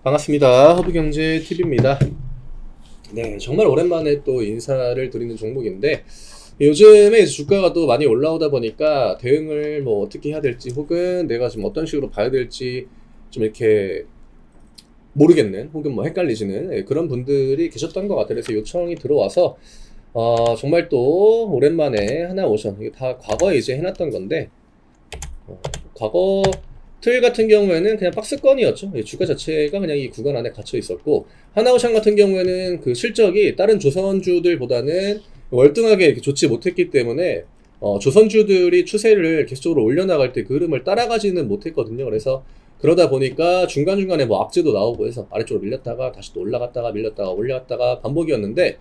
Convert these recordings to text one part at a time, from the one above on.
반갑습니다. 허브경제TV입니다. 네, 정말 오랜만에 또 인사를 드리는 종목인데, 요즘에 주가가 또 많이 올라오다 보니까 대응을 뭐 어떻게 해야 될지, 혹은 내가 지금 어떤 식으로 봐야 될지 좀 이렇게 모르겠는, 혹은 뭐 헷갈리시는 그런 분들이 계셨던 것 같아요. 그래서 요청이 들어와서 정말 또 오랜만에 하나오션, 이게 다 과거에 이제 해놨던 건데, 과거 틀 같은 경우에는 그냥 박스권이었죠. 주가 자체가 그냥 이 구간 안에 갇혀 있었고, 하나오션 같은 경우에는 그 실적이 다른 조선주들보다는 월등하게 이렇게 좋지 못했기 때문에 조선주들이 추세를 계속적으로 올려나갈 때 그 흐름을 따라가지는 못했거든요. 그래서 그러다 보니까 중간중간에 뭐 악재도 나오고 해서 아래쪽으로 밀렸다가 다시 또 올라갔다가 밀렸다가 올라갔다가 반복이었는데,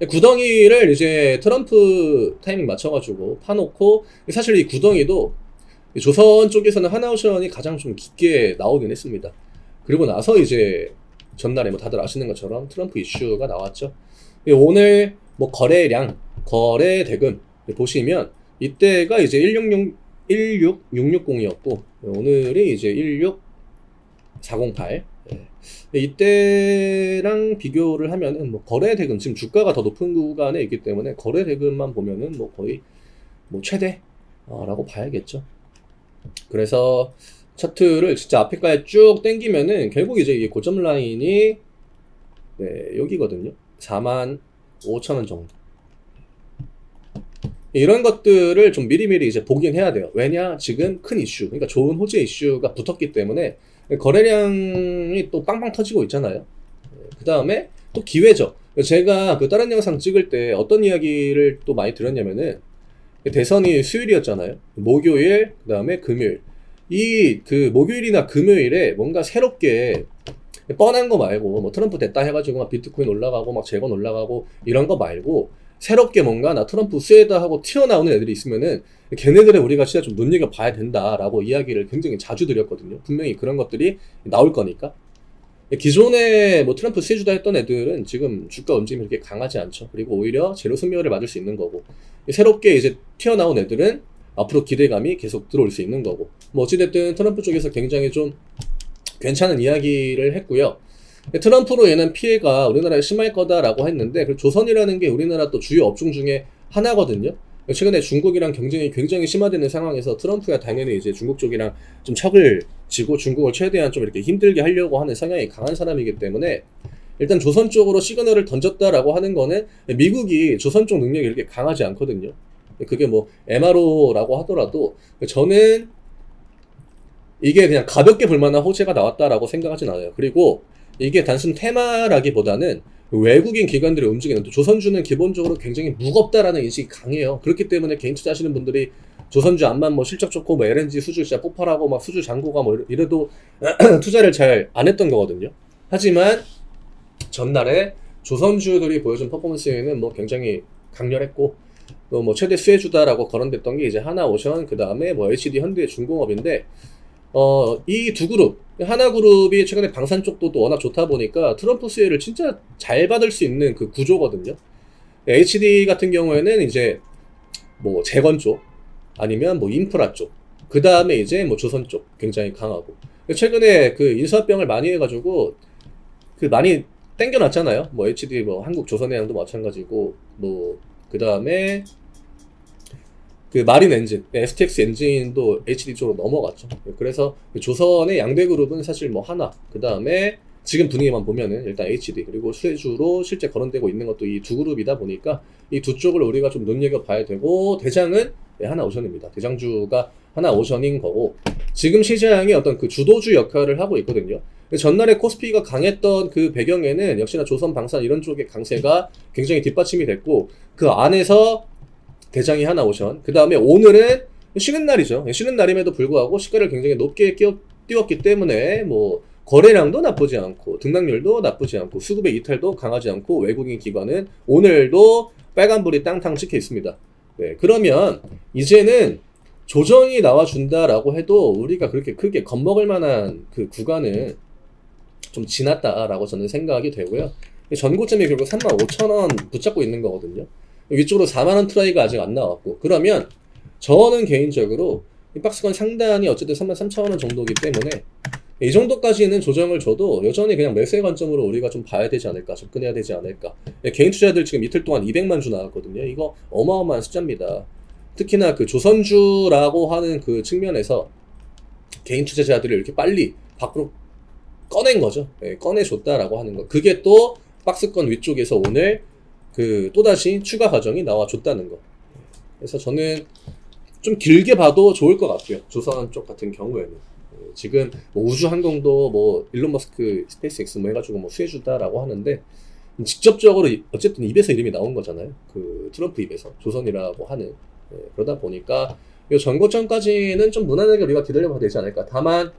구덩이를 이제 트럼프 타이밍 맞춰가지고 파놓고, 사실 이 구덩이도 조선 쪽에서는 하나오션이 가장 좀 깊게 나오긴 했습니다. 그리고 나서 이제 전날에 뭐 다들 아시는 것처럼 트럼프 이슈가 나왔죠. 오늘 뭐 거래량, 거래 대금 보시면 이때가 이제 16660이었고 오늘이 이제 16408. 이때랑 비교를 하면은 뭐 거래 대금, 지금 주가가 더 높은 구간에 있기 때문에 거래 대금만 보면은 뭐 거의 뭐 최대라고 봐야겠죠. 그래서 차트를 진짜 앞에까지 쭉 당기면은 결국 이제 이 고점 라인이 여기거든요. 45,000원 정도. 이런 것들을 좀 미리미리 이제 보긴 해야 돼요. 왜냐? 지금 큰 이슈, 그러니까 좋은 호재 이슈가 붙었기 때문에 거래량이 또 빵빵 터지고 있잖아요. 그 다음에 또 기회죠. 제가 그 다른 영상 찍을 때 어떤 이야기를 또 많이 드렸냐면은, 대선이 수요일이었잖아요. 목요일, 그 다음에 금요일. 이 그 목요일이나 금요일에 뭔가 새롭게 뻔한 거 말고, 뭐 트럼프 됐다 해가지고 막 비트코인 올라가고 막 재건 올라가고 이런 거 말고, 새롭게 뭔가 나 트럼프 쎄다 하고 튀어나오는 애들이 있으면은 걔네들은 우리가 진짜 좀 눈여겨봐야 된다라고 이야기를 굉장히 자주 드렸거든요. 분명히 그런 것들이 나올 거니까. 기존에 뭐 트럼프 쎄주다 했던 애들은 지금 주가 움직임이 그렇게 강하지 않죠. 그리고 오히려 제로 승려를 맞을 수 있는 거고, 새롭게 이제 튀어나온 애들은 앞으로 기대감이 계속 들어올 수 있는 거고, 뭐 어찌됐든 트럼프 쪽에서 굉장히 좀 괜찮은 이야기를 했고요. 트럼프로 인한 피해가 우리나라에 심할 거다라고 했는데, 그 조선이라는 게 우리나라 또 주요 업종 중에 하나거든요. 최근에 중국이랑 경쟁이 굉장히 심화되는 상황에서 트럼프야 당연히 이제 중국 쪽이랑 좀 척을 지고 중국을 최대한 좀 이렇게 힘들게 하려고 하는 성향이 강한 사람이기 때문에, 일단 조선 쪽으로 시그널을 던졌다라고 하는 거는 미국이 조선 쪽 능력이 이렇게 강하지 않거든요. 그게 뭐 MRO라고 하더라도 저는 이게 그냥 가볍게 볼만한 호재가 나왔다라고 생각하진 않아요. 그리고 이게 단순 테마라기보다는 외국인 기관들이 움직이는, 또 조선주는 기본적으로 굉장히 무겁다라는 인식이 강해요. 그렇기 때문에 개인 투자하시는 분들이 조선주 암만 뭐 실적 좋고 뭐 LNG 수주 진짜 폭발하고 막 수주 잔고가 뭐 이래도 투자를 잘 안 했던 거거든요. 하지만 전날에 조선주들이 보여준 퍼포먼스에는 뭐 굉장히 강렬했고, 또 뭐 최대 수혜주다라고 거론됐던 게 이제 하나오션, 그 다음에 뭐 HD 현대 중공업인데, 이 두 그룹, 하나그룹이 최근에 방산 쪽도 또 워낙 좋다 보니까 트럼프 수혜를 진짜 잘 받을 수 있는 그 구조거든요. HD 같은 경우에는 이제 뭐 재건 쪽, 아니면 뭐 인프라 쪽, 그 다음에 이제 뭐 조선 쪽 굉장히 강하고, 최근에 그 인수합병을 많이 해가지고 그 많이 땡겨놨잖아요. 뭐 HD, 뭐 한국조선해양도 마찬가지고, 뭐 그 다음에 그 마린 엔진, STX 엔진도 HD 쪽으로 넘어갔죠. 그래서 조선의 양대 그룹은 사실 뭐 하나, 그 다음에 지금 분위기만 보면은 일단 HD, 그리고 수혜주로 실제 거론되고 있는 것도 이 두 그룹이다 보니까 이 두 쪽을 우리가 좀 눈여겨봐야 되고, 대장은 하나오션입니다. 대장주가 하나오션인 거고, 지금 시장이 어떤 그 주도주 역할을 하고 있거든요. 전날에 코스피가 강했던 그 배경에는 역시나 조선, 방산 이런 쪽의 강세가 굉장히 뒷받침이 됐고, 그 안에서 대장이 하나오션, 그 다음에 오늘은 쉬는 날이죠. 쉬는 날임에도 불구하고 시가를 굉장히 높게 띄웠기 때문에 뭐 거래량도 나쁘지 않고 등락률도 나쁘지 않고 수급의 이탈도 강하지 않고, 외국인 기관은 오늘도 빨간불이 땅탕 찍혀 있습니다. 네, 그러면 이제는 조정이 나와준다라고 해도 우리가 그렇게 크게 겁먹을 만한 그 구간은 좀 지났다라고 저는 생각이 되고요. 전고점이 결국 35,000원 붙잡고 있는 거거든요. 위쪽으로 4만원 트라이가 아직 안 나왔고, 그러면 저는 개인적으로 이 박스권 상단이 어쨌든 33,000원 정도이기 때문에 이 정도까지는 조정을 줘도 여전히 그냥 매수의 관점으로 우리가 좀 봐야 되지 않을까, 접근해야 되지 않을까. 개인 투자들 지금 이틀 동안 200만 주 나왔거든요. 이거 어마어마한 숫자입니다. 특히나 그 조선주라고 하는 그 측면에서 개인 투자자들을 이렇게 빨리 밖으로 꺼낸 거죠. 꺼내줬다라고 하는 거. 그게 또 박스권 위쪽에서 오늘 그 또다시 추가 과정이 나와줬다는 거. 그래서 저는 좀 길게 봐도 좋을 것 같고요. 조선 쪽 같은 경우에는. 지금 뭐 우주항공도 뭐 일론 머스크 스페이스X 뭐 해가지고 뭐 수혜주다라고 하는데 직접적으로 어쨌든 입에서 이름이 나온 거잖아요. 그 트럼프 입에서 조선이라고 하는. 그러다 보니까 이 전고점까지는 좀 무난하게 우리가 기다려봐도 되지 않을까. 다만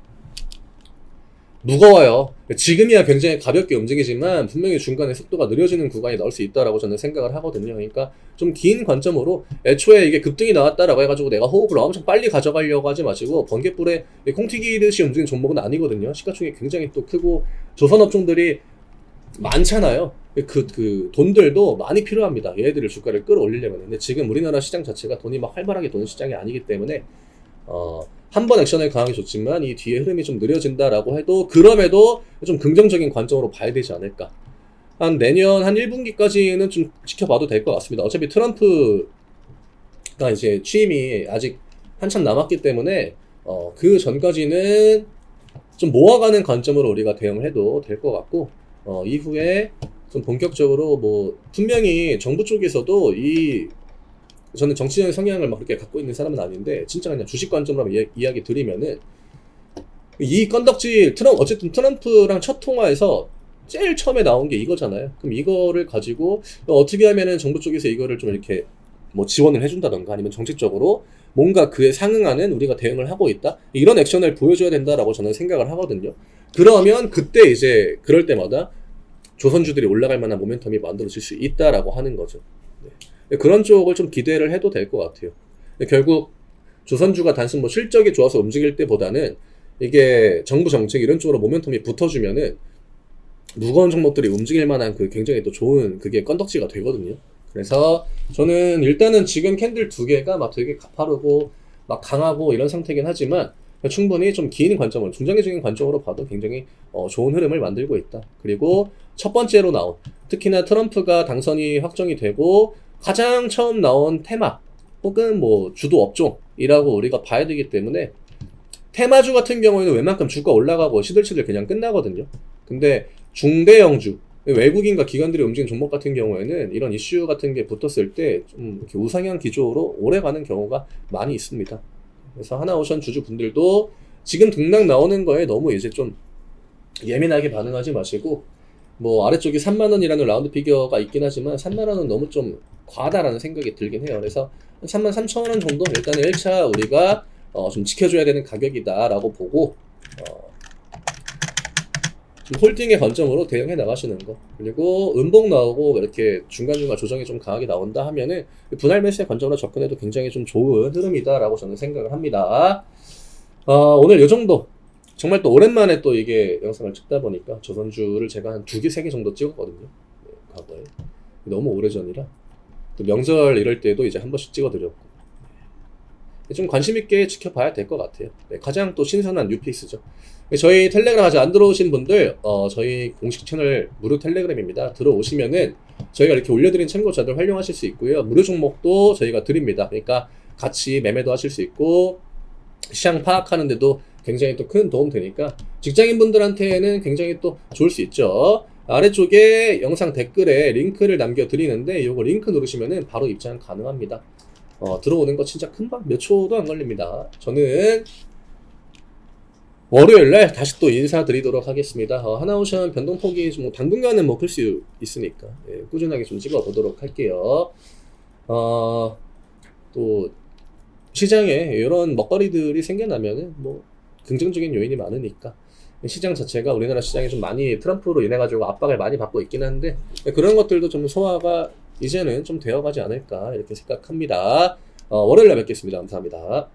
무거워요. 지금이야 굉장히 가볍게 움직이지만 분명히 중간에 속도가 느려지는 구간이 나올 수 있다라고 저는 생각을 하거든요. 그러니까 좀 긴 관점으로 애초에 이게 급등이 나왔다라고 해가지고 내가 호흡을 엄청 빨리 가져가려고 하지 마시고 번개불에 콩튀기듯이 움직이는 종목은 아니거든요. 시가총액이 굉장히 또 크고 조선업종들이 많잖아요. 그 돈들도 많이 필요합니다. 얘네들을 주가를 끌어올리려면. 근데 지금 우리나라 시장 자체가 돈이 막 활발하게 도는 시장이 아니기 때문에 한 번 액션을 강하게 줬지만 이 뒤에 흐름이 좀 느려진다라고 해도 그럼에도 좀 긍정적인 관점으로 봐야 되지 않을까. 한 내년 한 1분기까지는 좀 지켜봐도 될 것 같습니다. 어차피 트럼프가 이제 취임이 아직 한참 남았기 때문에 그 전까지는 좀 모아가는 관점으로 우리가 대응을 해도 될 것 같고 이후에 좀 본격적으로 뭐 분명히 정부 쪽에서도 저는 정치적인 성향을 막 그렇게 갖고 있는 사람은 아닌데 진짜 그냥 주식 관점으로 이야기 드리면은 이 건덕지 어쨌든 트럼프랑 첫 통화에서 제일 처음에 나온 게 이거잖아요. 그럼 이거를 가지고 어떻게 하면은 정부 쪽에서 이거를 좀 이렇게 뭐 지원을 해준다던가 아니면 정책적으로 뭔가 그에 상응하는 우리가 대응을 하고 있다 이런 액션을 보여줘야 된다라고 저는 생각을 하거든요. 그러면 그때 이제 그럴 때마다 조선주들이 올라갈 만한 모멘텀이 만들어질 수 있다라고 하는 거죠. 네. 그런 쪽을 좀 기대를 해도 될 것 같아요. 결국 조선주가 단순 뭐 실적이 좋아서 움직일 때보다는 이게 정부 정책 이런 쪽으로 모멘텀이 붙어주면은 무거운 종목들이 움직일 만한 그 굉장히 또 좋은 그게 건덕지가 되거든요. 그래서 저는 일단은 지금 캔들 두 개가 막 되게 가파르고 막 강하고 이런 상태긴 하지만 충분히 좀 긴 관점으로 중장기적인 관점으로 봐도 굉장히 좋은 흐름을 만들고 있다. 그리고 첫 번째로 나온 특히나 트럼프가 당선이 확정이 되고 가장 처음 나온 테마 혹은 뭐 주도 업종이라고 우리가 봐야 되기 때문에 테마주 같은 경우에는 웬만큼 주가 올라가고 시들시들 그냥 끝나거든요. 근데 중대형주 외국인과 기관들이 움직이는 종목 같은 경우에는 이런 이슈 같은 게 붙었을 때 좀 이렇게 우상향 기조로 오래 가는 경우가 많이 있습니다. 그래서 하나오션 주주분들도 지금 등락 나오는 거에 너무 이제 좀 예민하게 반응하지 마시고 뭐 아래쪽에 3만원이라는 라운드 피겨가 있긴 하지만 3만원은 너무 좀 과하다라는 생각이 들긴 해요. 그래서 33,000원 정도 일단은 1차 우리가 좀 지켜줘야 되는 가격이다 라고 보고 좀 홀딩의 관점으로 대응해 나가시는 거. 그리고 음봉 나오고 이렇게 중간중간 조정이 좀 강하게 나온다 하면은 분할 매수의 관점으로 접근해도 굉장히 좀 좋은 흐름이다 라고 저는 생각을 합니다. 오늘 요 정도 정말 또 오랜만에 또 이게 영상을 찍다 보니까 조선주를 제가 한 2개, 3개 정도 찍었거든요. 네, 과거에. 너무 오래전이라 또 명절 이럴 때도 이제 한 번씩 찍어드렸고 좀 관심있게 지켜봐야 될 것 같아요. 네, 가장 또 신선한 뉴페이스죠. 저희 텔레그램 아직 안 들어오신 분들 저희 공식 채널 무료 텔레그램입니다. 들어오시면은 저희가 이렇게 올려드린 참고자들 활용하실 수 있고요. 무료 종목도 저희가 드립니다. 그러니까 같이 매매도 하실 수 있고 시장 파악하는데도 굉장히 또 큰 도움 되니까 직장인분들한테는 굉장히 또 좋을 수 있죠. 아래쪽에 영상 댓글에 링크를 남겨드리는데 이거 링크 누르시면은 바로 입장 가능합니다. 들어오는 거 진짜 금방 몇 초도 안 걸립니다. 저는 월요일날 다시 또 인사드리도록 하겠습니다. 하나오션 변동폭이 뭐 당분간은 뭐 클 수 있으니까 꾸준하게 좀 찍어보도록 할게요. 또 시장에 이런 먹거리들이 생겨나면은 뭐 긍정적인 요인이 많으니까 시장 자체가 우리나라 시장이 좀 많이 트럼프로 인해 가지고 압박을 많이 받고 있긴 한데 그런 것들도 좀 소화가 이제는 좀 되어가지 않을까 이렇게 생각합니다. 월요일날 뵙겠습니다. 감사합니다.